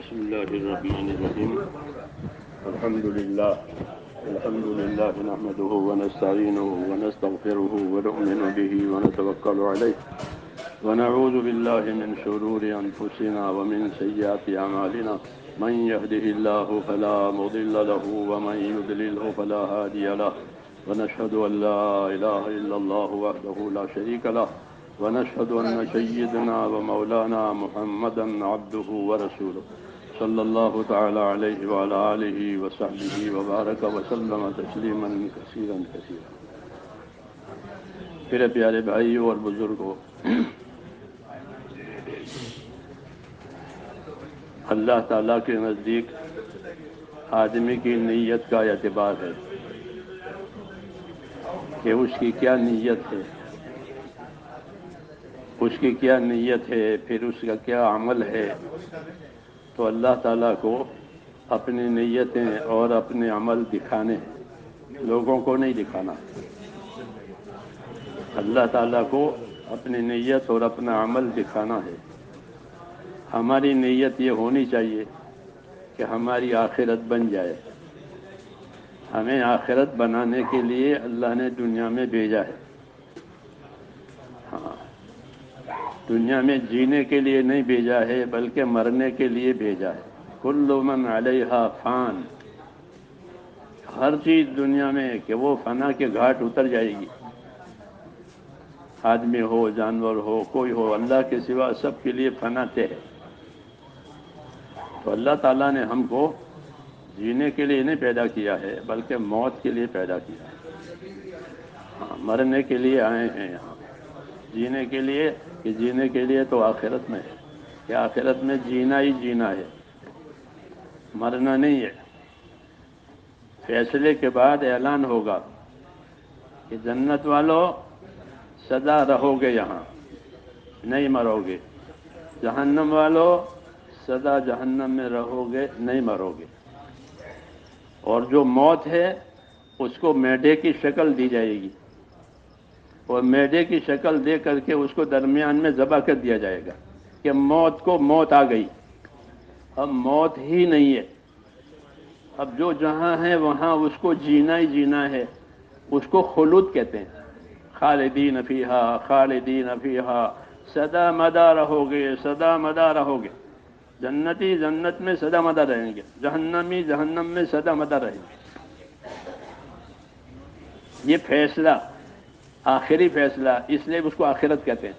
بسم الله الرحمن الرحيم. الحمد لله نحمده ونستعينه ونستغفره ونؤمن به ونتوكل عليه ونعوذ بالله من شرور أنفسنا ومن سيئات أعمالنا. من يهده الله فلا مضل له ومن يضلله فلا هادي له ونشهد أن لا إله إلا الله وحده لا شريك له ونشهد أن سيدنا ومولانا محمدا عبده ورسوله صلی اللہ تعالی علیہ وعلى آلہ وصحبہ وبارک وسلم تسلیما کثیرا کثیرا. میرے پیارے بھائیوں اور بزرگوں، اللہ تعالیٰ کے نزدیک آدمی کی نیت کا اعتبار ہے کہ اس کی کیا نیت ہے، اس کی کیا نیت ہے، پھر اس کا کیا عمل ہے. تو اللہ تعالیٰ کو اپنی نیتیں اور اپنے عمل دکھانے ہیں، لوگوں کو نہیں دکھانا. اللہ تعالیٰ کو اپنی نیت اور اپنا عمل دکھانا ہے. ہماری نیت یہ ہونی چاہیے کہ ہماری آخرت بن جائے. ہمیں آخرت بنانے کے لیے اللہ نے دنیا میں بھیجا ہے. ہاں، دنیا میں جینے کے لیے نہیں بھیجا ہے بلکہ مرنے کے لیے بھیجا ہے. کل من علیہا فان، ہر چیز دنیا میں کہ وہ فنا کے گھاٹ اتر جائے گی. آدمی ہو، جانور ہو، کوئی ہو، اللہ کے سوا سب کے لیے فنا طے ہے. تو اللہ تعالیٰ نے ہم کو جینے کے لیے نہیں پیدا کیا ہے بلکہ موت کے لیے پیدا کیا ہے. ہاں، مرنے کے لیے آئے ہیں یہاں. جینے کے لیے کہ جینے کے لیے تو آخرت میں ہے کہ آخرت میں جینا ہی جینا ہے، مرنا نہیں ہے. فیصلے کے بعد اعلان ہوگا کہ جنت والوں سدا رہو گے، یہاں نہیں مرو گے. جہنم والوں سدا جہنم میں رہو گے، نہیں مرو گے. اور جو موت ہے اس کو میڈے کی شکل دی جائے گی اور میڈے کی شکل دے کر کے اس کو درمیان میں ذبح کر دیا جائے گا کہ موت کو موت آ گئی. اب موت ہی نہیں ہے. اب جو جہاں ہے وہاں اس کو جینا ہی جینا ہے. اس کو خلود کہتے ہیں. خالدین فیہا خالدین فیہا، سدا مدا رہو گے، سدا مدا رہو گے. جنتی جنت میں سدا مدا رہیں گے، جہنمی جہنم میں سدا مدا رہیں گے. یہ فیصلہ آخری فیصلہ، اس لیے اس کو آخرت کہتے ہیں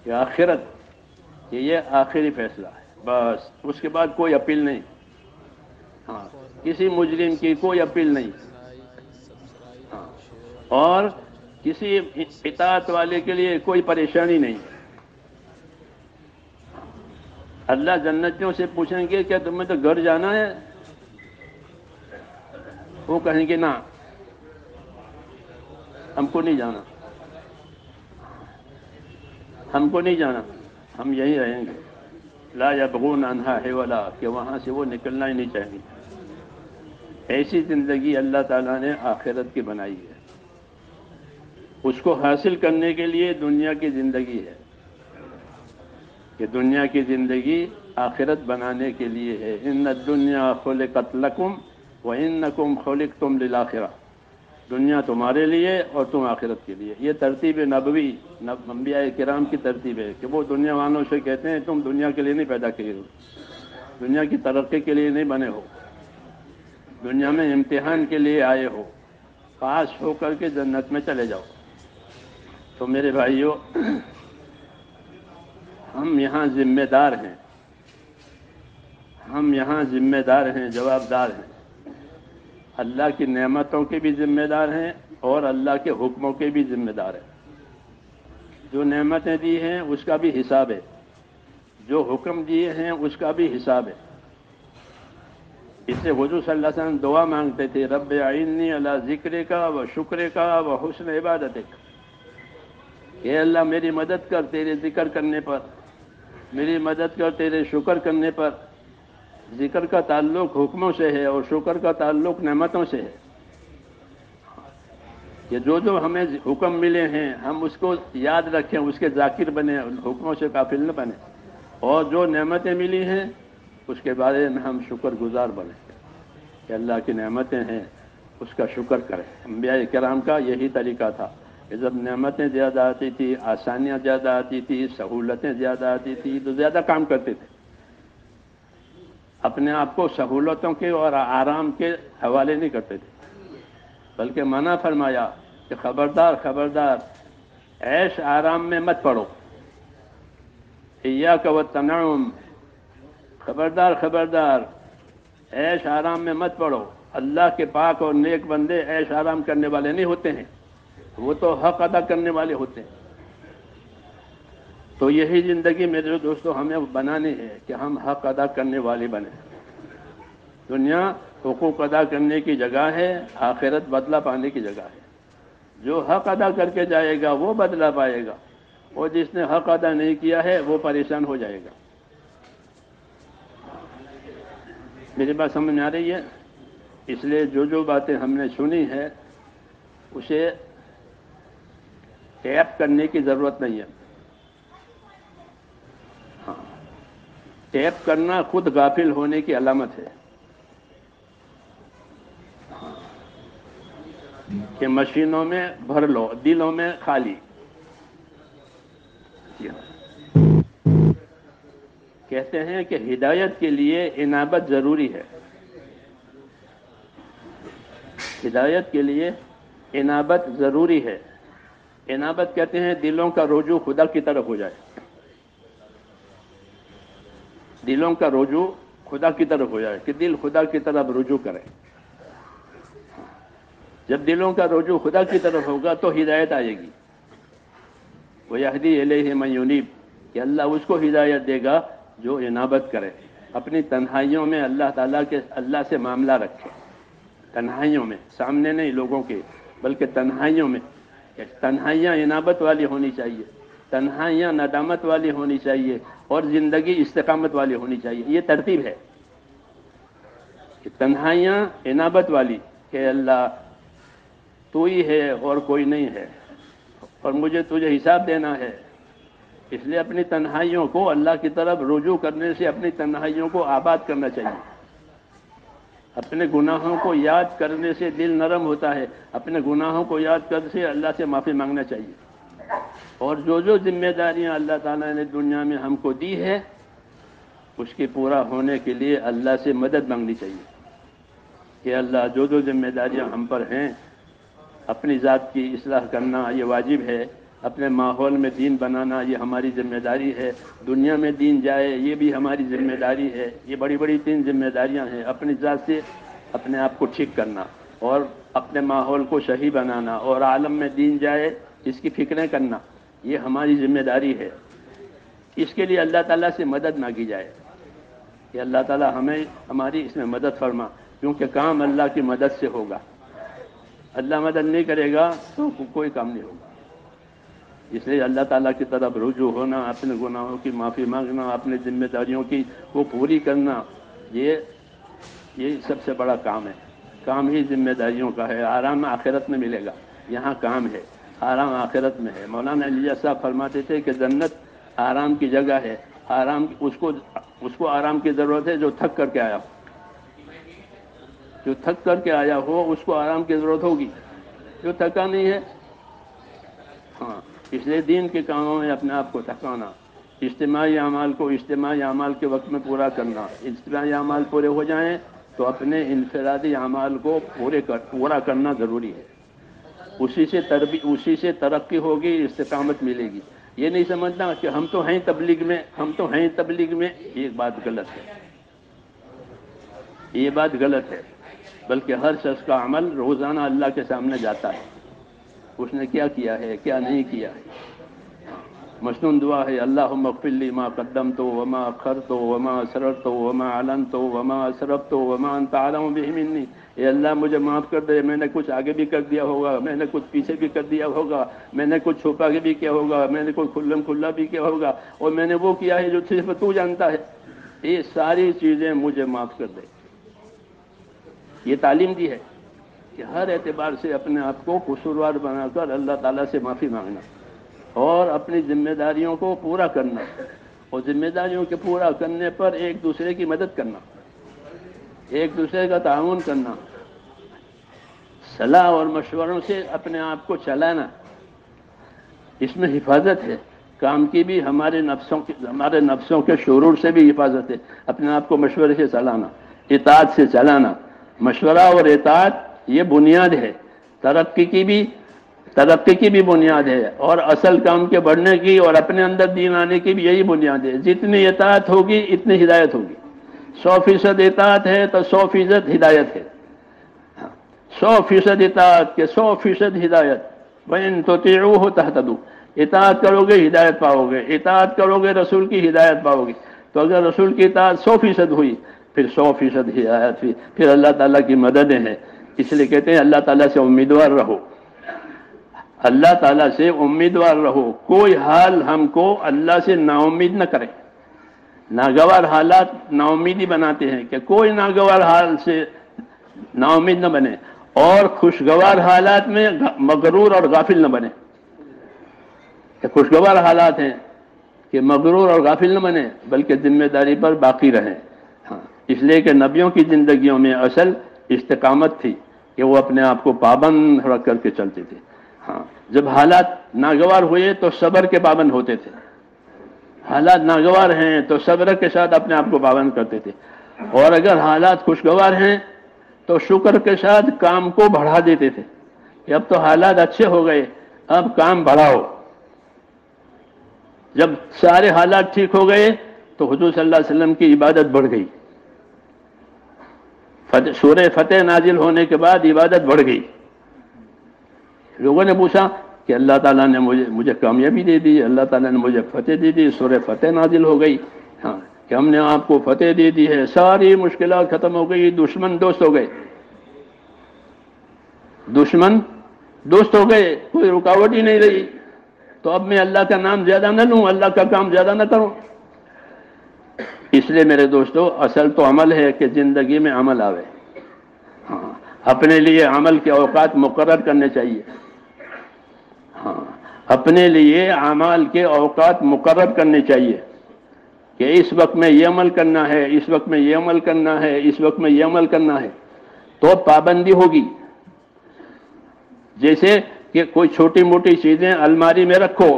کہ آخرت کہ یہ آخری فیصلہ ہے. بس اس کے بعد کوئی اپیل نہیں. ہاں، کسی مجرم کی کوئی اپیل نہیں. ہاں، اور کسی اطاعت والے کے لیے کوئی پریشانی نہیں. اللہ جنتیوں سے پوچھیں گے کیا تمہیں تو گھر جانا ہے؟ وہ کہیں گے نا، ہم کو نہیں جانا، ہم کو نہیں جانا، ہم یہیں رہیں گے. لا یبغون عنہا حولا، کہ وہاں سے وہ نکلنا ہی نہیں چاہیں گے. ایسی زندگی اللہ تعالیٰ نے آخرت کی بنائی ہے. اس کو حاصل کرنے کے لیے دنیا کی زندگی ہے کہ دنیا کی زندگی آخرت بنانے کے لیے ہے. ان الدنیا خلقت لکم وانکم خلقتم للآخرہ. دنیا تمہارے لیے اور تم آخرت کے لیے. یہ ترتیب نبوی انبیاء کرام کی ترتیب ہے کہ وہ دنیا والوں سے کہتے ہیں تم دنیا کے لیے نہیں پیدا کیے ہو، دنیا کی ترقی کے لیے نہیں بنے ہو، دنیا میں امتحان کے لیے آئے ہو، پاس ہو کر کے جنت میں چلے جاؤ. تو میرے بھائیوں، ہم یہاں ذمہ دار ہیں، ہم یہاں ذمہ دار ہیں، جواب دار ہیں. اللہ کی نعمتوں کے بھی ذمہ دار ہیں اور اللہ کے حکموں کے بھی ذمہ دار ہیں. جو نعمتیں دی ہیں اس کا بھی حساب ہے، جو حکم دیے ہیں اس کا بھی حساب ہے. اس سے حضور صلی اللہ علیہ وسلم دعا مانگتے تھے، رب اعنی علی ذکرک و شکرک و حسن عبادتک. اے اللہ میری مدد کر تیرے ذکر کرنے پر، میری مدد کر تیرے شکر کرنے پر. ذکر کا تعلق حکموں سے ہے اور شکر کا تعلق نعمتوں سے ہے. کہ جو ہمیں حکم ملے ہیں ہم اس کو یاد رکھیں، اس کے ذاکر بنیں، حکموں سے غافل نہ بنیں. اور جو نعمتیں ملی ہیں اس کے بارے میں ہم شکر گزار بنیں کہ اللہ کی نعمتیں ہیں اس کا شکر کریں۔ انبیاء کرام کا یہی طریقہ تھا کہ جب نعمتیں زیادہ آتی تھی، آسانیاں زیادہ آتی تھی، سہولتیں زیادہ آتی تھی تو زیادہ کام کرتے تھے، اپنے آپ کو سہولتوں کے اور آرام کے حوالے نہیں کرتے تھے، بلکہ منع فرمایا کہ خبردار خبردار عیش آرام میں مت پڑو، ایاک والتنعم، خبردار خبردار عیش آرام میں مت پڑو۔ اللہ کے پاک اور نیک بندے عیش آرام کرنے والے نہیں ہوتے ہیں، وہ تو حق ادا کرنے والے ہوتے ہیں۔ تو یہی زندگی میرے دوستو ہمیں بنانی ہے کہ ہم حق ادا کرنے والے بنیں۔ دنیا حقوق ادا کرنے کی جگہ ہے، آخرت بدلہ پانے کی جگہ ہے۔ جو حق ادا کر کے جائے گا وہ بدلہ پائے گا، اور جس نے حق ادا نہیں کیا ہے وہ پریشان ہو جائے گا۔ میری بات سمجھ میں آ رہی ہے؟ اس لیے جو باتیں ہم نے سنی ہے اسے ٹیپ کرنے کی ضرورت نہیں ہے۔ ہاں، ٹیپ کرنا خود غافل ہونے کی علامت ہے کہ مشینوں میں بھر لو، دلوں میں خالی۔ جی ہاں، کہتے ہیں کہ ہدایت کے لیے انابت ضروری ہے، ہدایت کے لیے انابت ضروری ہے۔ انابت کہتے ہیں دلوں کا رجوع خدا کی طرف ہو جائے، دلوں کا رجوع خدا کی طرف ہو جائے، کہ دل خدا کی طرف رجوع کرے۔ جب دلوں کا رجوع خدا کی طرف ہوگا تو ہدایت آئے گی۔ وَيَهْدِي إِلَيْهِ مَن يُنِيبُ، کہ اللہ اس کو ہدایت دے گا جو انابت کرے، اپنی تنہائیوں میں اللہ سے معاملہ رکھے، تنہائیوں میں، سامنے نہیں لوگوں کے، بلکہ تنہائیوں میں۔ تنہائیاں انابت والی ہونی چاہیے، تنہائیاں ندامت والی ہونی چاہیے، اور زندگی استقامت والی ہونی چاہیے۔ یہ ترتیب ہے کہ تنہائیاں انابت والی، کہ اللہ تو ہی ہے اور کوئی نہیں ہے، اور مجھے تجھے حساب دینا ہے، اس لیے اپنی تنہائیوں کو اللہ کی طرف رجوع کرنے سے اپنی تنہائیوں کو آباد کرنا چاہیے۔ اپنے گناہوں کو یاد کرنے سے دل نرم ہوتا ہے، اپنے گناہوں کو یاد کرنے سے اللہ سے معافی مانگنا چاہیے، اور جو ذمہ داریاں اللہ تعالیٰ نے دنیا میں ہم کو دی ہے اس کے پورا ہونے کے لیے اللہ سے مدد مانگنی چاہیے کہ اللہ جو ذمہ داریاں ہم پر ہیں، اپنی ذات کی اصلاح کرنا یہ واجب ہے، اپنے ماحول میں دین بنانا یہ ہماری ذمہ داری ہے، دنیا میں دین جائے یہ بھی ہماری ذمہ داری ہے۔ یہ بڑی بڑی 3 ذمہ داریاں ہیں، اپنی ذات سے اپنے آپ کو ٹھیک کرنا، اور اپنے ماحول کو صحیح بنانا، اور عالم میں دین جائے اس کی فکریں کرنا، یہ ہماری ذمہ داری ہے۔ اس کے لیے اللہ تعالیٰ سے مدد مانگی جائے کہ اللہ تعالیٰ ہمیں ہماری اس میں مدد فرما، کیونکہ کام اللہ کی مدد سے ہوگا۔ اللہ مدد نہیں کرے گا تو کوئی کام نہیں ہوگا۔ اس لیے اللہ تعالیٰ کی طرف رجوع ہونا، اپنے گناہوں کی معافی مانگنا، اپنی ذمہ داریوں کی وہ پوری کرنا، یہ سب سے بڑا کام ہے۔ کام ہی ذمہ داریوں کا ہے۔ آرام آخرت میں ملے گا، یہاں کام ہے، آرام آخرت میں ہے۔ مولانا علی صاحب فرماتے تھے کہ جنت آرام کی جگہ ہے، اس کو آرام کی ضرورت ہے جو تھک کر کے آیا ہو، جو تھک کر کے آیا ہو اس کو آرام کی ضرورت ہوگی، جو تھکا نہیں ہے۔ ہاں، اس لیے دین کے کاموں میں اپنے آپ کو تھکانا، اجتماعی اعمال کو اجتماعی اعمال کے وقت میں پورا کرنا، اجتماعی اعمال پورے ہو جائیں تو اپنے انفرادی اعمال کو پورا کرنا ضروری ہے۔ اسی سے ترقی ہوگی، استقامت ملے گی۔ یہ نہیں سمجھنا کہ ہم تو ہیں تبلیغ میں، یہ بات غلط ہے، یہ بات غلط ہے، بلکہ ہر شخص کا عمل روزانہ اللہ کے سامنے جاتا ہے، اس نے کیا کیا ہے کیا نہیں کیا ہے۔ مشنون دعا ہے، اللہم اغفر لی ما قدمت وما اخرت وما اسررت وما اعلنت وما اسرفت وما انت اعلم بہ منی۔ اے اللہ مجھے معاف کر دے، میں نے کچھ آگے بھی کر دیا ہوگا، میں نے کچھ پیچھے بھی کر دیا ہوگا، میں نے کچھ چھپا کے بھی کیا ہوگا، میں نے کوئی کھلم کھلا بھی کیا ہوگا، اور میں نے وہ کیا ہے جو صرف تو جانتا ہے۔ یہ ساری چیزیں مجھے معاف کر دے۔ یہ تعلیم دی ہے کہ ہر اعتبار سے اپنے آپ کو قصوروار بنا کر اللہ تعالیٰ سے معافی مانگنا، اور اپنی ذمہ داریوں کو پورا کرنا، اور ذمہ داریوں کے پورا کرنے پر ایک دوسرے کی مدد کرنا، ایک دوسرے کا تعاون کرنا، صلاح اور مشوروں سے اپنے آپ کو چلانا، اس میں حفاظت ہے کام کی بھی، ہمارے نفسوں کے شرور سے بھی حفاظت ہے، اپنے آپ کو مشورے سے چلانا، اطاعت سے چلانا۔ مشورہ اور اطاعت یہ بنیاد ہے ترقی کی بھی بنیاد ہے، اور اصل کام کے بڑھنے کی اور اپنے اندر دین آنے کی بھی یہی بنیاد ہے۔ جتنی اطاعت ہوگی اتنی ہدایت ہوگی، 100% اطاعت ہے تو 100% ہدایت ہے، 100% اطاعت کے 100% ہدایت۔ وَإِن تُطِيعُوهُ تَهْتَدُوا، اطاعت کرو گے ہدایت پاؤ گے، اطاعت کرو گے رسول کی ہدایت پاؤ گے۔ تو اگر رسول کی اطاعت 100% ہوئی پھر 100% ہدایت ہوئی، پھر اللہ تعالیٰ کی مددیں ہیں۔ اس لیے کہتے ہیں اللہ تعالیٰ سے امیدوار رہو، اللہ تعالیٰ سے امیدوار رہو، کوئی حال ہم کو اللہ سے نا امید نہ کرے۔ ناگوار حالات نا امیدی بناتے ہیں کہ کوئی ناگوار حال سے نا امید نہ بنے، اور خوشگوار حالات میں مغرور اور غافل نہ بنے۔ کہ خوشگوار حالات ہیں کہ مغرور اور غافل نہ بنے، بلکہ ذمہ داری پر باقی رہیں۔ ہاں، اس لیے کہ نبیوں کی زندگیوں میں اصل استقامت تھی کہ وہ اپنے آپ کو پابند رکھ کر کے چلتے تھے۔ ہاں، جب حالات ناگوار ہوئے تو صبر کے پابند ہوتے تھے، حالات ناگوار ہیں تو صبر کے ساتھ اپنے آپ کو پابند کرتے تھے، اور اگر حالات خوشگوار ہیں تو شکر کے ساتھ کام کو بڑھا دیتے تھے کہ اب تو حالات اچھے ہو گئے، اب کام بڑھاؤ۔ جب سارے حالات ٹھیک ہو گئے تو حضور صلی اللہ علیہ وسلم کی عبادت بڑھ گئی، سورہ فتح نازل ہونے کے بعد عبادت بڑھ گئی۔ لوگوں نے پوچھا کہ اللہ تعالیٰ نے مجھے کامیابی دے دی، اللہ تعالیٰ نے مجھے فتح دے دی، سورہ فتح نازل ہو گئی، ہاں کہ ہم نے آپ کو فتح دے دی ہے، ساری مشکلات ختم ہو گئی، دشمن دوست ہو گئے، دشمن دوست ہو گئے، کوئی رکاوٹ ہی نہیں رہی، تو اب میں اللہ کا نام زیادہ نہ لوں، اللہ کا کام زیادہ نہ کروں۔ اس لیے میرے دوستو، اصل تو عمل ہے کہ زندگی میں عمل آوے۔ ہاں، اپنے لیے عمل کے اوقات مقرر کرنے چاہیے، ہاں اپنے لیے اعمال کے اوقات مقرر کرنے چاہیے کہ اس وقت میں یہ عمل کرنا ہے، اس وقت میں یہ عمل کرنا ہے، اس وقت میں یہ عمل کرنا ہے، تو پابندی ہوگی۔ جیسے کہ کوئی چھوٹی موٹی چیزیں الماری میں رکھو،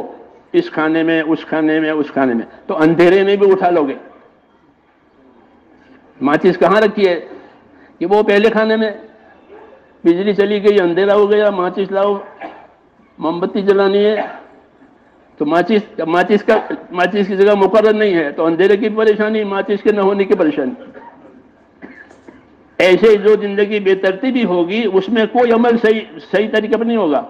اس کھانے میں، اس کھانے میں، اس کھانے میں، تو اندھیرے میں بھی اٹھا لو گے۔ ماچس کہاں رکھی ہے کہ وہ پہلے کھانے میں، بجلی چلی گئی، اندھیرا ہو گیا، ماچس لاؤ، موم بتی جلانی ہے، تو ماچس کی جگہ مقرر نہیں ہے تو اندھیرے کی پریشانی، ماچس کے نہ ہونے کی پریشانی۔ ایسے جو زندگی بے ترتیبی ہوگی اس میں کوئی عمل صحیح طریقے پر نہیں ہوگا۔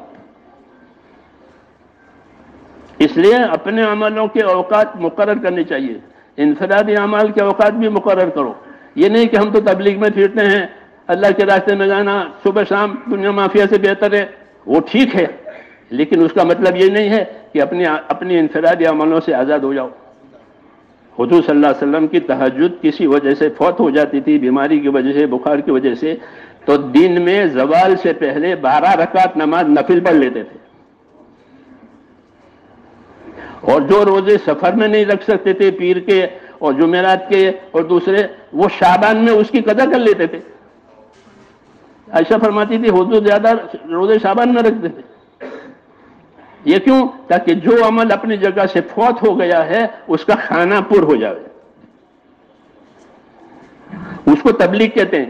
اس لیے اپنے عملوں کے اوقات مقرر کرنے چاہیے، انفرادی اعمال کے اوقات بھی مقرر کرو۔ یہ نہیں کہ ہم تو تبلیغ میں پھرتے ہیں، اللہ کے راستے میں جانا صبح شام دنیا مافیا سے بہتر ہے، وہ ٹھیک ہے، لیکن اس کا مطلب یہ نہیں ہے کہ اپنی انفرادی عملوں سے آزاد ہو جاؤ۔ حضور صلی اللہ علیہ وسلم کی تہجد کسی وجہ سے فوت ہو جاتی تھی، بیماری کی وجہ سے، بخار کی وجہ سے، تو دن میں زوال سے پہلے 12 رکعت نماز نفل پڑھ لیتے تھے، اور جو روزے سفر میں نہیں رکھ سکتے تھے، پیر کے اور جمعرات کے اور دوسرے، وہ شعبان میں اس کی قضا کر لیتے تھے۔ عائشہ فرماتی تھی حضور زیادہ روزے شعبان میں رکھتے تھے۔ یہ کیوں؟ تاکہ جو عمل اپنی جگہ سے فوت ہو گیا ہے اس کا کھانا پر ہو جائے۔ اس کو تبلیغ کہتے ہیں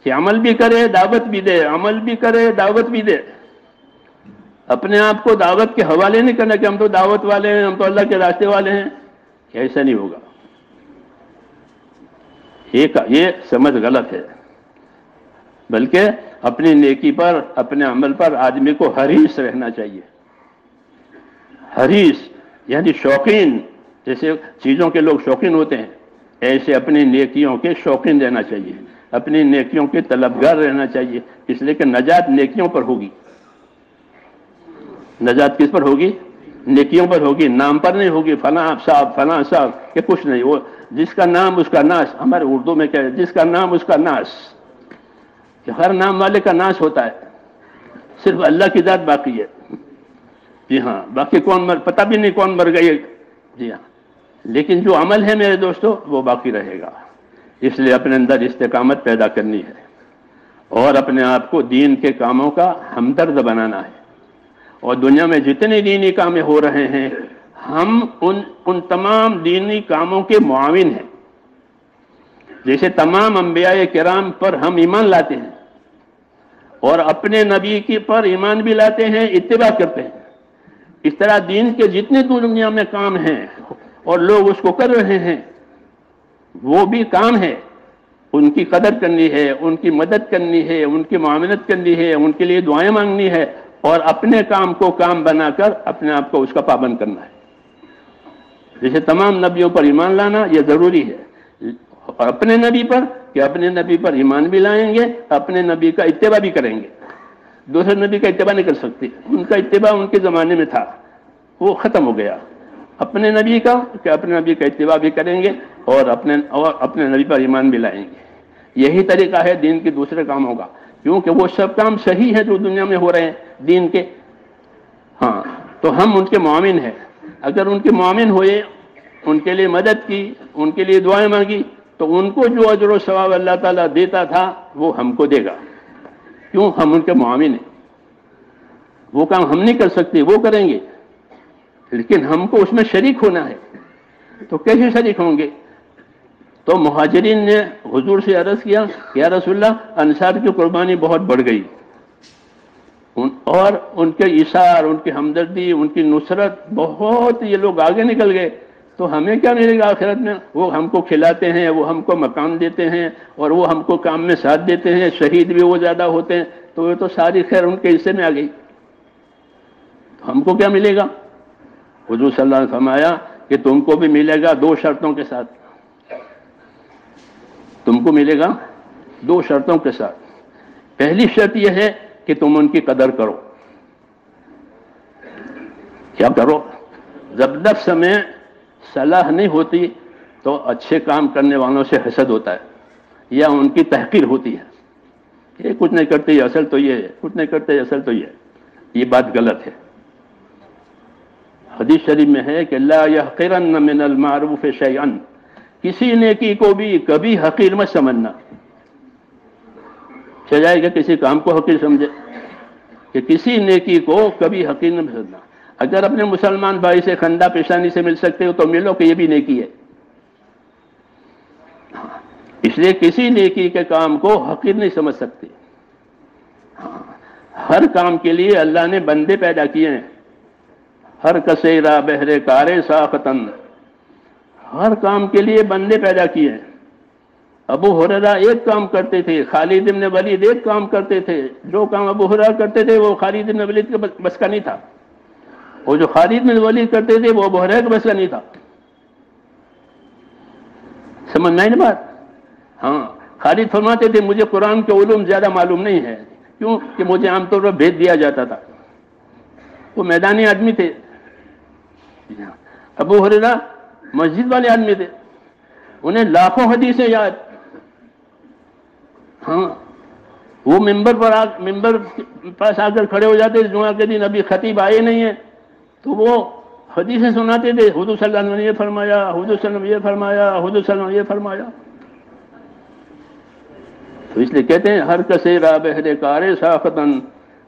کہ عمل بھی کرے دعوت بھی دے، عمل بھی کرے دعوت بھی دے۔ اپنے آپ کو دعوت کے حوالے نہیں کرنا کہ ہم تو دعوت والے ہیں، ہم تو اللہ کے راستے والے ہیں، ایسا نہیں ہوگا، یہ سمجھ غلط ہے۔ بلکہ اپنی نیکی پر، اپنے عمل پر آدمی کو حریص رہنا چاہیے۔ حریص یعنی شوقین، جیسے چیزوں کے لوگ شوقین ہوتے ہیں، ایسے اپنی نیکیوں کے شوقین رہنا چاہیے، اپنی نیکیوں کے طلبگار رہنا چاہیے، اس لیے کہ نجات نیکیوں پر ہوگی۔ نجات کس پر ہوگی؟ نیکیوں پر ہوگی، نام پر نہیں ہوگی، فلاں صاحب فلاں صاحب، کہ کچھ نہیں، وہ جس کا نام اس کا ناس، ہمارے اردو میں کہتے ہیں جس کا نام اس کا ناس، کہ ہر نام والے کا ناش ہوتا ہے، صرف اللہ کی ذات باقی ہے۔ جی ہاں، باقی کون پتہ بھی نہیں کون مر گئی، جی ہاں، لیکن جو عمل ہے میرے دوستو وہ باقی رہے گا. اس لیے اپنے اندر استقامت پیدا کرنی ہے اور اپنے آپ کو دین کے کاموں کا ہمدرد بنانا ہے. اور دنیا میں جتنے دینی کام ہو رہے ہیں ہم ان تمام دینی کاموں کے معاون ہیں. جیسے تمام انبیاء کرام پر ہم ایمان لاتے ہیں اور اپنے نبی کی پر ایمان بھی لاتے ہیں، اتباع کرتے ہیں، اس طرح دین کے جتنے دنیا میں کام ہیں اور لوگ اس کو کر رہے ہیں وہ بھی کام ہے. ان کی قدر کرنی ہے، ان کی مدد کرنی ہے، ان کی معاونت کرنی ہے، ان کے لیے دعائیں مانگنی ہے اور اپنے کام کو کام بنا کر اپنے آپ کو اس کا پابند کرنا ہے. جیسے تمام نبیوں پر ایمان لانا یہ ضروری ہے، اور اپنے نبی پر کہ اپنے نبی پر ایمان بھی لائیں گے، اپنے نبی کا اتباع بھی کریں گے. دوسرے نبی کا اتباع نہیں کر سکتے، ان کا اتباع ان کے زمانے میں تھا، وہ ختم ہو گیا. اپنے نبی کا کہ اپنے نبی کا اتباع بھی کریں گے اور اپنے نبی پر ایمان بھی لائیں گے. یہی طریقہ ہے دین کے دوسرے کاموں کا، کیونکہ وہ سب کام صحیح ہیں جو دنیا میں ہو رہے ہیں دین کے. ہاں تو ہم ان کے معاون ہیں. اگر ان کے معاون ہوئے، ان کے لیے مدد کی، ان کے لیے دعائیں مانگی، تو ان کو جو اجر و ثواب اللہ تعالیٰ دیتا تھا وہ ہم کو دے گا. کیوں؟ ہم ان کے معاون ہیں. وہ کام ہم نہیں کر سکتے، وہ کریں گے، لیکن ہم کو اس میں شریک ہونا ہے. تو کیسے شریک ہوں گے؟ تو مہاجرین نے حضور سے عرض کیا یا رسول اللہ انصار کی قربانی بہت بڑھ گئی اور ان کے ایثار، ان کی ہمدردی، ان کی نصرت، بہت یہ لوگ آگے نکل گئے، تو ہمیں کیا ملے گا آخرت میں؟ وہ ہم کو کھلاتے ہیں، وہ ہم کو مکان دیتے ہیں اور وہ ہم کو کام میں ساتھ دیتے ہیں، شہید بھی وہ زیادہ ہوتے ہیں، تو وہ تو ساری خیر ان کے حصے میں آ گئی. تو ہم کو کیا ملے گا؟ حضور صلی اللہ علیہ وسلم فرمایا کہ تم کو بھی ملے گا 2 شرطوں کے ساتھ. تم کو ملے گا 2 شرطوں کے ساتھ. پہلی شرط یہ ہے کہ تم ان کی قدر کرو. کیا کرو؟ جب نفس میں صلاح نہیں ہوتی تو اچھے کام کرنے والوں سے حسد ہوتا ہے یا ان کی تحقیر ہوتی ہے. یہ کچھ نہیں کرتے، یہ اصل تو یہ ہے، کچھ نہیں کرتے اصل تو یہ ہے. یہ بات غلط ہے. حدیث شریف میں ہے کہ لا يحقرن من المعروف شيئا، کسی نیکی کو بھی کبھی حقیر مت سمجھنا. جائے کہ کسی کام کو حقیر سمجھے، کہ کسی نیکی کو کبھی حقیر نہ سمجھنا. اگر اپنے مسلمان بھائی سے خندہ پیشانی سے مل سکتے ہو تو ملو، کہ یہ بھی نیکی ہے. اس لیے کسی نیکی کے کام کو حقیر نہیں سمجھ سکتے. ہر کام کے لیے اللہ نے بندے پیدا کیے ہیں. ہر کسیرا بہرے کارے ساختن، ہر کام کے لیے بندے پیدا کیے ہیں. ابو ہریرہ ایک کام کرتے تھے، خالد بن ولید ایک کام کرتے تھے. جو کام ابو ہریرہ کرتے تھے وہ خالد بن ولید کے بس کا نہیں تھا، وہ جو خالد بن ولید کرتے تھے وہ ابو ہریرہ کے بس کا نہیں تھا. سمجھ نہیں نا بات؟ ہاں، خالد فرماتے تھے مجھے قرآن کے علوم زیادہ معلوم نہیں ہے، کیوں کہ مجھے عام طور پر بھیج دیا جاتا تھا. وہ میدانی آدمی تھے. ابو ہریرہ مسجد والے آدمی تھے، انہیں لاکھوں حدیثیں یاد. ہاں، وہ ممبر پاس آ کر کھڑے ہو جاتے جمعہ کے دن، ابھی خطیب آئے نہیں ہیں، تو وہ حدیثیں سناتے تھے. حضور صلی اللہ علیہ وسلم نے یہ فرمایا، حضور صلی اللہ علیہ وسلم یہ فرمایا، حضور صلی اللہ علیہ وسلم یہ فرمایا. تو اس لیے کہتے ہیں ہر کسیرا بہرے کارے ساختن،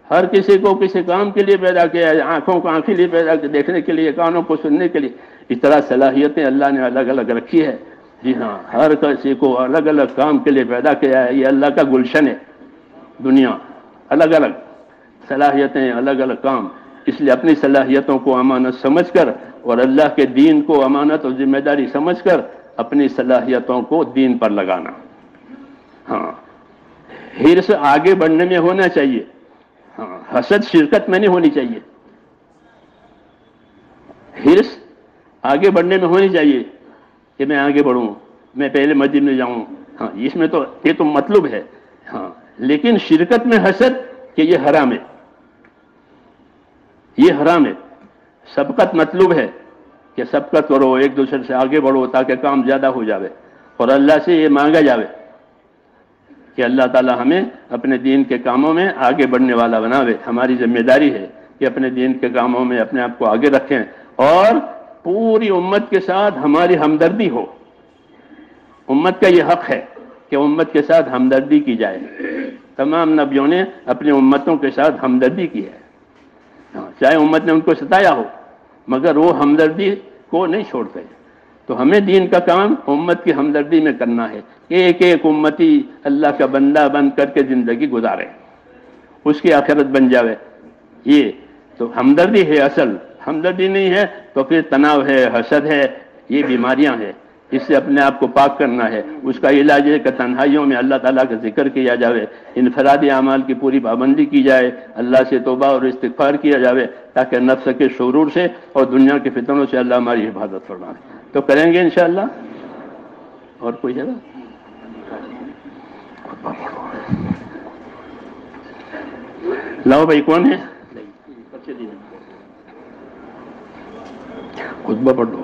ہر کسی کو کسی کام کے لیے پیدا کیا ہے. آنکھوں کو آنکھ کے لیے پیدا کیا، دیکھنے کے لیے، کانوں کو سننے کے لیے. اس طرح صلاحیتیں اللہ نے الگ الگ رکھی ہے. جی ہاں، ہر کسی کو الگ الگ کام کے لیے پیدا کیا ہے. یہ اللہ کا گلشن ہے. دنیا الگ الگ صلاحیتیں، الگ الگ کام. اس لیے اپنی صلاحیتوں کو امانت سمجھ کر اور اللہ کے دین کو امانت اور ذمہ داری سمجھ کر اپنی صلاحیتوں کو دین پر لگانا. ہاں، حرص آگے بڑھنے میں ہونا چاہیے. ہاں، حسد شرکت میں نہیں ہونی چاہیے. حرص آگے بڑھنے میں ہونی چاہیے کہ میں آگے بڑھوں، میں پہلے مسجد میں جاؤں. ہاں، اس میں تو یہ تو مطلب ہے. ہاں، لیکن شرکت میں حسد کہ یہ حرام ہے، یہ حرام ہے. سبقت مطلوب ہے کہ سبقت کرو، ایک دوسرے سے آگے بڑھو تاکہ کام زیادہ ہو جاوے. اور اللہ سے یہ مانگا جاوے کہ اللہ تعالی ہمیں اپنے دین کے کاموں میں آگے بڑھنے والا بناوے. ہماری ذمہ داری ہے کہ اپنے دین کے کاموں میں اپنے آپ کو آگے رکھیں اور پوری امت کے ساتھ ہماری ہمدردی ہو. امت کا یہ حق ہے کہ امت کے ساتھ ہمدردی کی جائے. تمام نبیوں نے اپنی امتوں کے ساتھ ہمدردی کی ہے، چاہے امت نے ان کو ستایا ہو، مگر وہ ہمدردی کو نہیں چھوڑتے. تو ہمیں دین کا کام امت کی ہمدردی میں کرنا ہے. ایک ایک امتی اللہ کا بندہ بن کر کے زندگی گزارے، اس کی آخرت بن جاوے. یہ تو ہمدردی ہے اصل. ہمدردی نہیں ہے تو پھر تناؤ ہے، حسد ہے، یہ بیماریاں ہیں. اس سے اپنے آپ کو پاک کرنا ہے. اس کا علاج ہے کہ تنہائیوں میں اللہ تعالیٰ کا ذکر کیا جاوے، انفرادی اعمال کی پوری پابندی کی جائے، اللہ سے توبہ اور استغفار کیا جاوے، تاکہ نفس کے شرور سے اور دنیا کے فتنوں سے اللہ ہماری حفاظت فرمائے. تو کریں گے انشاءاللہ. اور کوئی جگہ لاؤ بھائی، کون ہے خطبہ پڑھ لو.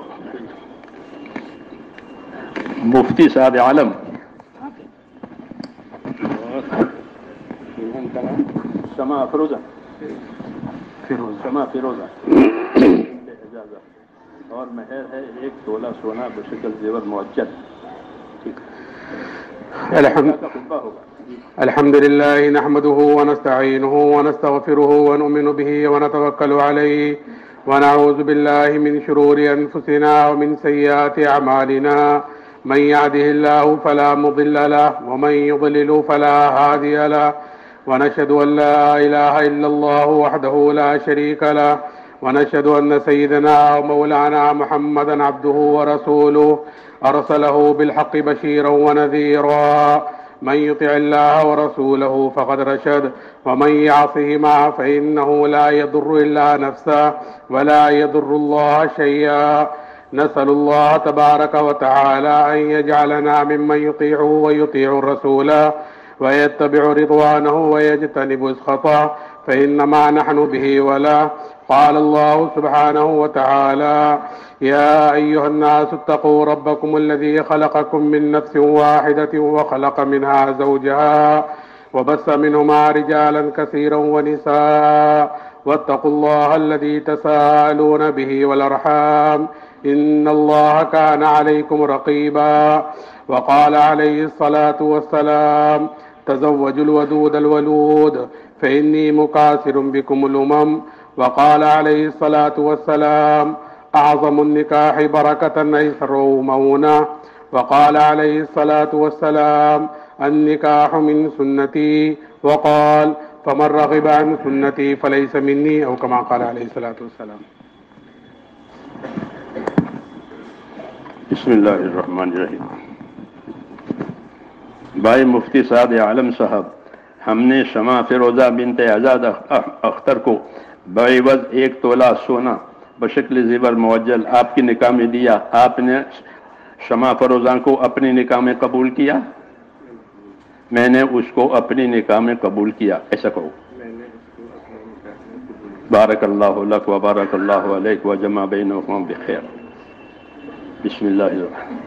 مفتی صاحب عالم شمع فیروزہ اجازت اور مہر ہے 1 تولہ سونا بشکل زیور معجل. الحمد لله نحمده ونستعينه ونستغفره ونؤمن به ونتوكل عليه ونعوذ بالله من شرور أنفسنا ومن سيئات أعمالنا. من يهده الله فلا مضل له ومن يضلل فلا هادي له. ونشهد أن لا إله إلا الله وحده لا شريك له ونشهد أن سيدنا ومولانا محمدا عبده ورسوله أرسله بالحق بشيرا ونذيرا. من يطع الله ورسوله فقد رشد ومن يعصهما فإنه لا يضر إلا نفسه ولا يضر الله شيئا. نسأل الله تبارك وتعالى أن يجعلنا ممن يطيعه ويطيع الرسول ويتبع رضوانه ويجتنب سخطه، فإنما نحن به وله. قال الله سبحانه وتعالى: يا أيها الناس اتقوا ربكم الذي خلقكم من نفس واحدة وخلق منها زوجها وبث منهما رجالا كثيرا ونساء واتقوا الله الذي تساءلون به والأرحام إن الله كان عليكم رقيبا. وقال عليه الصلاة والسلام: تزوجوا الودود الولود فإني مكاثر بكم الأمم. وقال عليه الصلاة والسلام: أعظم النكاح بركة أيسره مؤونة. وقال عليه الصلاة والسلام: النكاح من سنتي. وقال: فمن رغب عن سنتي فليس مني، أو كما قال عليه الصلاة والسلام. بسم اللہ الرحمن الرحیم. بھائی مفتی صاحب عالم صاحب، ہم نے شمع فیروزہ بنت آزاد اختر کو بعوض 1 تولہ سونا بشکل زیور معجل آپ کی نکاح میں دیا. آپ نے شمع فیروزہ کو اپنی نکاح میں قبول کیا؟ میں نے اس کو اپنی نکاح میں قبول کیا، ایسا کہو. بارک اللہ لک و بارک اللہ علیک و جمع بینکم بخیر. بسم اللہ الرحمن.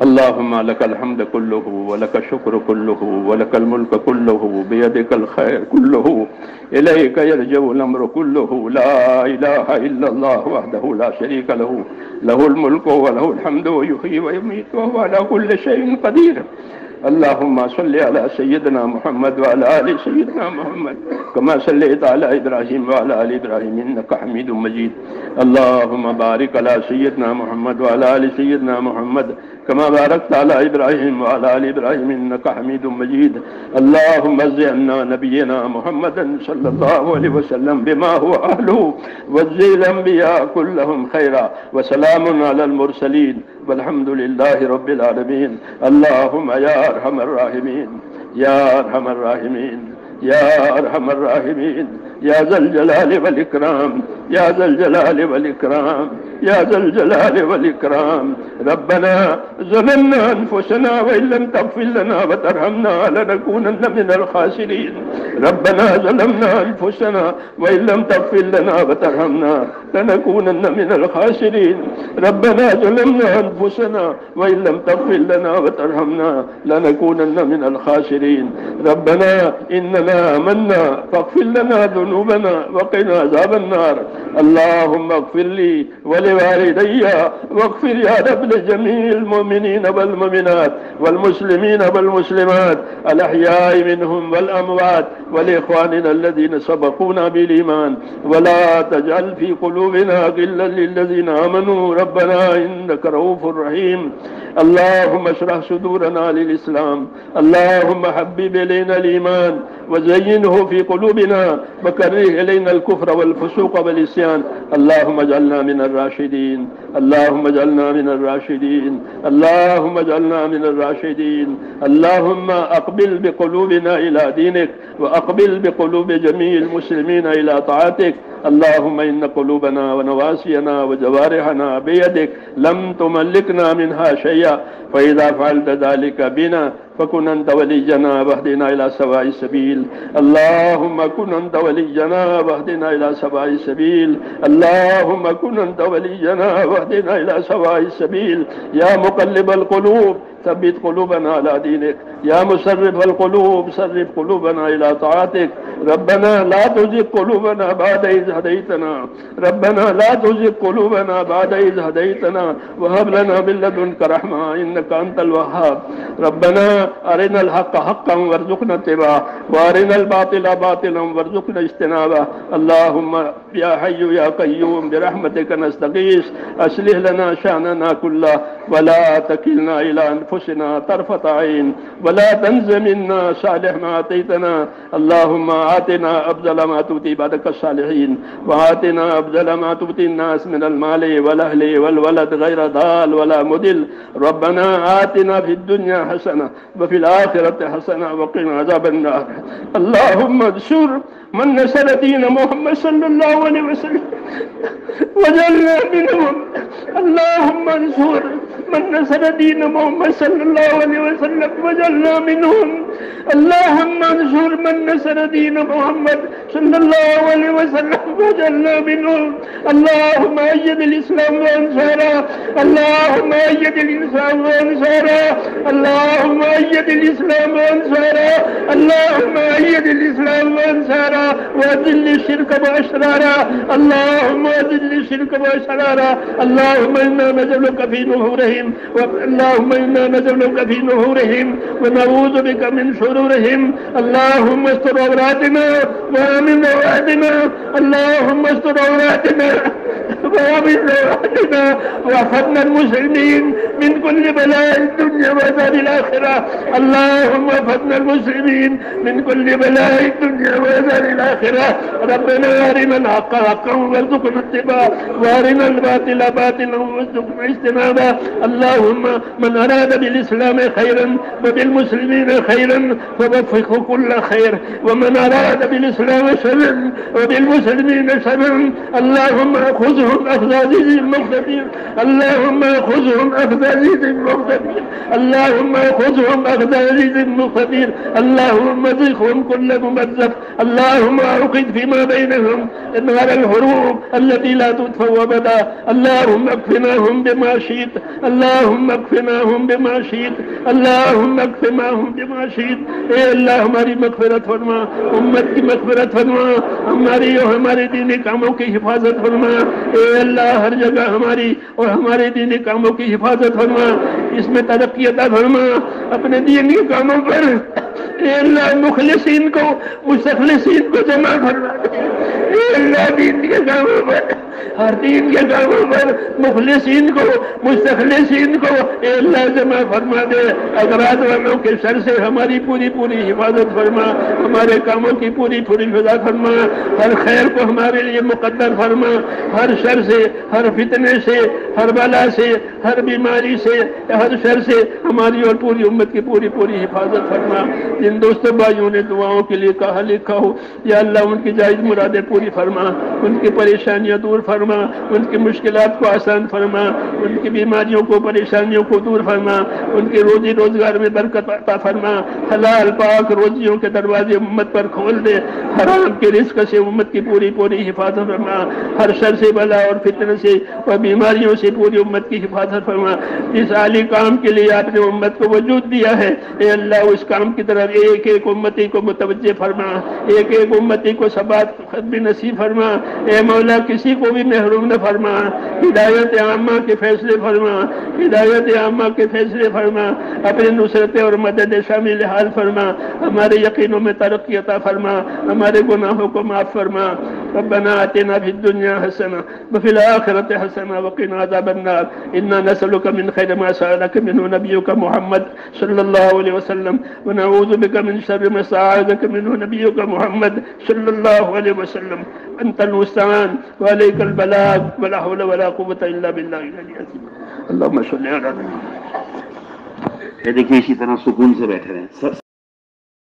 اللهم لك الحمد كله ولك الشكر كله ولك الملك كله بيدك الخير كله إليك يرجع الأمر كله لا إله إلا الله وحده لا شريك له له الملك وله الحمد ويحيي ويميت وهو على كل شيء قدير. اللهم صل على سيدنا محمد وعلى آل سيدنا محمد كما صليت على إبراهيم وعلى آل إبراهيم إنك حميد مجيد. اللهم بارك على سيدنا محمد وعلى آل سيدنا محمد كما باركت على إبراهيم وعلى آل إبراهيم إنك حميد مجيد. اللهم زينا نبينا محمدا صلى الله عليه وسلم بما هو أهله وزي الأنبياء كلهم خيرا وسلام على المرسلين والحمد لله رب العالمين. اللهم يا أرحم الراحمين يا أرحم الراحمين يا أرحم الراحمين يا ذا الجلال والإكرام يا ذا الجلال والإكرام يا ذا الجلال والإكرام. ربنا ظلمنا أنفسنا وإن لم تغفر لنا وترحمنا لنكونن من الخاسرين. ربنا ظلمنا أنفسنا وإن لم تغفر لنا وترحمنا لنكونن من الخاسرين. ربنا ظلمنا أنفسنا وإن لم تغفر لنا وترحمنا لنكونن من الخاسرين. ربنا إننا آمنا فاغفر لنا ذنوبنا وقنا عذاب النار. اللهم اغفر لي ولوالدي واغفر يا رب لجميع المؤمنين والمؤمنات والمسلمين والمسلمات الأحياء منهم والأموات ولإخواننا الذين سبقونا بالإيمان ولا تجعل في قلوبنا غلا للذين آمنوا ربنا إنك رؤوف رحيم. اللهم اشرح صدورنا للإسلام، اللهم حبب إلينا الإيمان وزينه في قلوبنا وكره إلينا الكفر والفسوق والعصيان. اللهم اجعلنا من الراشدين، اللهم اجعلنا من الراشدين، اللهم اجعلنا من الراشدين. اللهم أقبل بقلوبنا إلى دينك وأقبل بقلوب جميع المسلمين إلى طاعتك. اللهم إن قلوبنا ونواسينا وجوارحنا بيدك لم تملكنا منها شيئا، فإذا فعلت ذلك بنا فكن أنت ولينا واهدنا إلى سواء السبيل. اللهم كن أنت ولينا واهدنا إلى سواء السبيل. اللهم كن أنت ولينا واهدنا إلى سواء السبيل. يا مقلب القلوب ثبت قلوبنا على دينك، يا مسرف القلوب صرف قلوبنا إلى طاعتك. ربنا لا تزغ قلوبنا بعد إذ هديتنا، ربنا لا تزغ قلوبنا بعد إذ هديتنا وهب لنا من لدنك رحمة إنك أنت الوهاب. ربنا أرنا الحق حقا وارزقنا اتباعه وأرنا الباطل باطلا وارزقنا اجتنابه. اللهم يا حي يا قيوم برحمتك نستغيث أصلح لنا شأننا كله ولا تكلنا إلى أنفسنا طرفة عين ولا تنز منا صالح ما آتيتنا. اللهم آتنا أفضل ما تؤتي عبادك الصالحين وآتنا أفضل ما تؤتي الناس من المال والأهل والولد غير ضال ولا مضل. ربنا آتنا في الدنيا حسنة وفي الآخرة حسنة وقنا عذاب النار. اللهم انصر من نصر دين محمد صلى الله عليه وسلم وجعلنا منهم. اللهم انصر من نصر دين محمد صلى الله عليه وسلم وجعلنا منهم. اللهم انصر من نصر دين محمد صلى الله عليه وسلم وجعلنا منهم. اللهم أيد الإسلام وأنصاره، اللهم أيد الإسلام وأنصاره، اللهم أيد الإسلام وأنصاره، اللهم أيد الإسلام وأنصاره وأذل الشرك وأشراره، اللهم أذل الشرك وأشراره. اللهم إنا نجعلك في نحورهم، اللهم إنا نجعلك في نحورهم ونعوذ بك من شرورهم. اللهم استر عوراتنا وآمن روعاتنا، اللهم استر عوراتنا وآمن روعاتنا واحفظنا المسلمين من كل بلاء الدنيا وعذاب الآخرة. اللهم احفظنا المسلمين من كل بلاء الدنيا وعذاب الآخرة. ربنا أرنا الحق حقا وارزقنا اتباعه وأرنا الباطل باطلا وارزقنا اجتنابه. اللهم من أراد بالإسلام خيرا وبالمسلمين خيرا فوفقه كل خير، ومن أراد بالإسلام شرا وبالمسلمين شرا اللهم خذهم أخذ عزيز مقتدر، اللهم خذهم أخذ عزيز مقتدر، اللهم خذهم أخذ عزيز مقتدر. اللهم زغهم كل ممزق، اللهم أوقد فيما بينهم نار الحروب التي لا تطفأ أبدا. اللهم اكفناهم بما شئت، اللهم اكفناهم بما شئت، اللهم اكفناهم بما شئت. اے اللہ ہماری مغفرت فرما، امت کی مغفرت فرما، ہماری اور ہمارے دینی کاموں کی حفاظت فرما. اے اللہ ہر جگہ ہماری اور ہمارے دینی کاموں کی حفاظت فرما، اس میں ترقی عطا فرما اپنے دینی کاموں پر. اے اللہ مخلصین کو مستخلصین کو جمع فرما. اے اللہ دین کے کاموں پر، ہر دین کے کاموں پر مخلصین کو مستخلصین کو اے اللہ جمع فرما دے. اغراض والوں کے شر سے ہماری پوری پوری حفاظت فرما، ہمارے کاموں کی پوری پوری فضا فرما. ہر خیر کو ہمارے لیے مقدر فرما، ہر شر سے، ہر فتنے سے، ہر بلا سے، ہر بیماری سے، ہر شر سے ہماری اور پوری امت کی پوری پوری حفاظت فرما. جن دوستوں بھائیوں نے دعاؤں کے لیے کہا لکھا ہو یا اللہ ان کی جائز مرادیں پوری فرما، ان کی پریشانیاں دور فرما، ان کی مشکلات کو آسان فرما، ان کی بیماریوں کو پریشانیوں کو دور فرما، ان کی روزی روزگار میں برکت عطا فرما. حلال پاک روزیوں کے دروازے امت پر کھول دے. حرام کے رزق سے امت کی پوری پوری حفاظت فرما. ہر شر سے، بلا اور فتنہ سے اور بیماریوں سے پوری امت کی حفاظت نصرت فرما۔ اس عالی کام کے لیے آپ نے امت کو وجود دیا ہے، اے اللہ اس کام کی طرف ایک ایک امتی کو متوجہ فرما، ایک ایک امتی کو ثبات بھی نصیب فرما۔ اے مولا کسی کو بھی محروم نہ فرما، ہدایت عامہ کے فیصلے فرما، ہدایت عامہ کے فیصلے فرما، اپنے نصرت اور مدد شامل حال فرما، ہمارے یقینوں میں ترقی عطا فرما، ہمارے گناہوں کو معاف فرما۔ ربنا آتنا فی الدنیا حسنہ وفی الآخرۃ حسنہ وقنا عذاب النار، انا نسألک من خیر ما سألک منہ نبیک محمد صلی اللہ علیہ وسلم ونعوذ بک من شر ما استعاذک منہ نبیک محمد صلی اللہ علیہ وسلم۔ انت المستعان وعلیک البلاغ ولا حول ولا قوة الا باللہ العلی العظیم۔ اللہم صلی علی محمد۔ دیکھیے اسی طرح سکون سے بیٹھے رہیں۔